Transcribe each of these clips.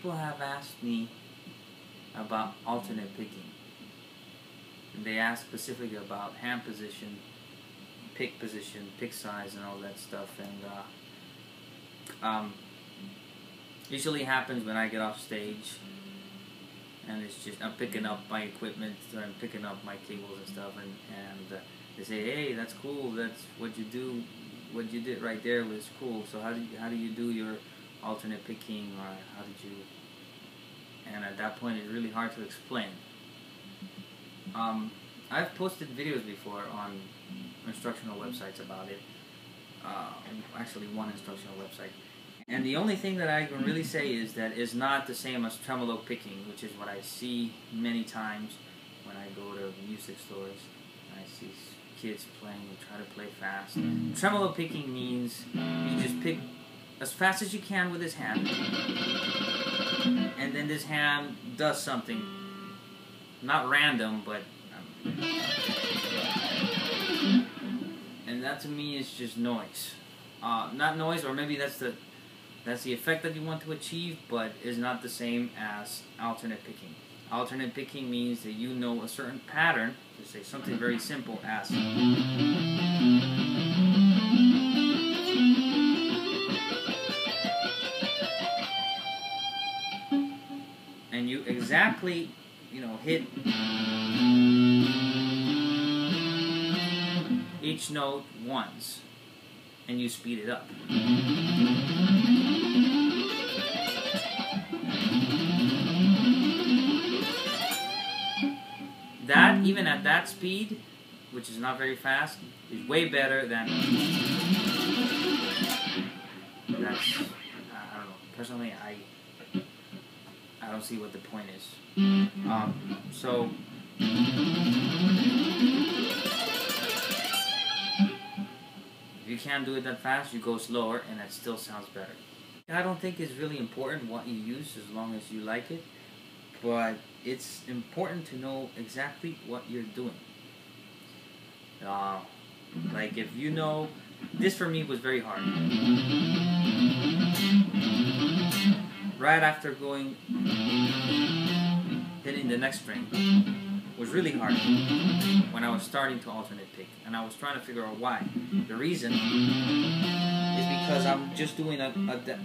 people have asked me about alternate picking. And they ask specifically about hand position, pick size, and all that stuff. And usually happens when I get off stage, and it's just I'm picking up my equipment, I'm picking up my cables and stuff, and they say, "Hey, that's cool. That's what you do. What you did right there was cool. So how do you do your alternate picking, or how did you?" And at that point, it's really hard to explain. I've posted videos before on instructional websites about it. Actually, one instructional website. And the only thing that I can really say is that it's not the same as tremolo picking, which is what I see many times when I go to music stores. I see kids playing and try to play fast. Tremolo picking means you just pick as fast as you can with this hand, and then this hand does something, not random, but and that to me is just noise. Not noise, or maybe that's the effect that you want to achieve, but is not the same as alternate picking. Alternate picking means that you know a certain pattern, to say something very simple as, and you exactly, hit each note once, and you speed it up. That, even at that speed, which is not very fast, is way better than, that's, I don't know, personally, I don't see what the point is. So, if you can't do it that fast, you go slower, and that still sounds better. I don't think it's really important what you use as long as you like it, but it's important to know exactly what you're doing. Like if you know, this for me was very hard. Right after hitting the next string was really hard when I was starting to alternate pick, and I was trying to figure out why. The reason is because I'm just doing an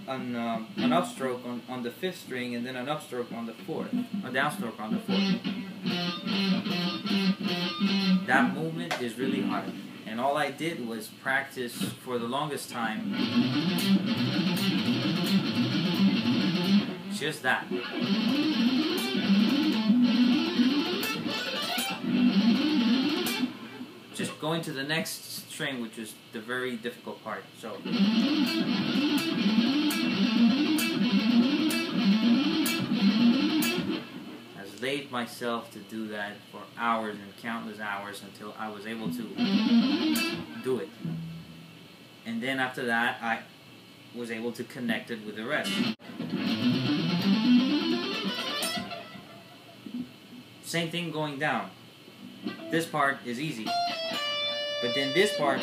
upstroke on the 5th string, and then an upstroke on the 4th, a downstroke on the 4th. That movement is really hard, and all I did was practice for the longest time just that. Just going to the next string, which is the very difficult part. So I laid myself to do that for hours and countless hours until I was able to do it. And then after that, I was able to connect it with the rest. Same thing going down. This part is easy, but then this part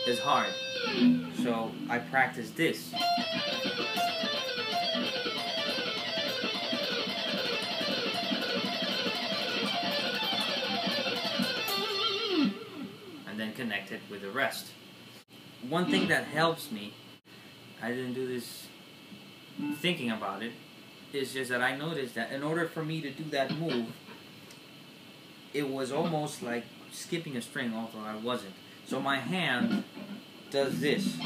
is hard. So I practice this. And then connect it with the rest. One thing that helps me, I didn't do this thinking about it, is just that I noticed that in order for me to do that move, it was almost like skipping a string, although I wasn't. So my hand does this.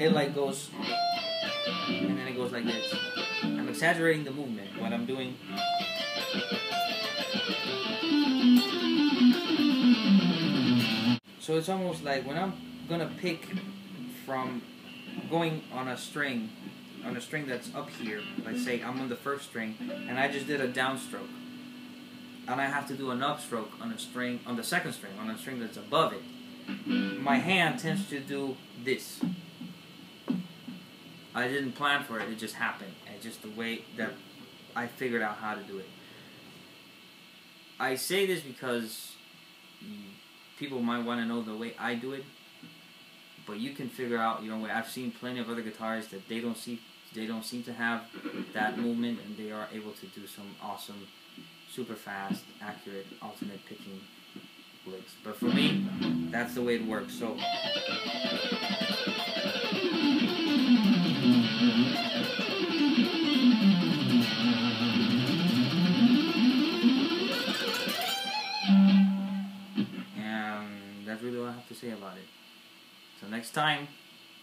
It like goes, and then it goes like this. I'm exaggerating the movement, but I'm doing. So it's almost like when I'm gonna pick from going on a string that's up here, let's say I'm on the 1st string, and I just did a downstroke, and I have to do an upstroke on a string, on the 2nd string, on a string that's above it. My hand tends to do this. I didn't plan for it, it just happened. It's just the way that I figured out how to do it. I say this because people might want to know the way I do it, but you can figure out your own way. I've seen plenty of other guitarists that they don't seem to have that movement, and they are able to do some awesome, super fast, accurate alternate picking licks. But for me, that's the way it works. So. And that's really what I have to say about it. So next time,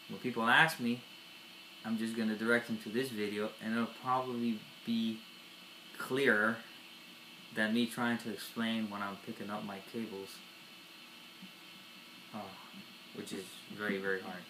when people ask me, I'm just going to direct them to this video, and it'll probably be clearer than me trying to explain when I'm picking up my cables, which is very, very hard.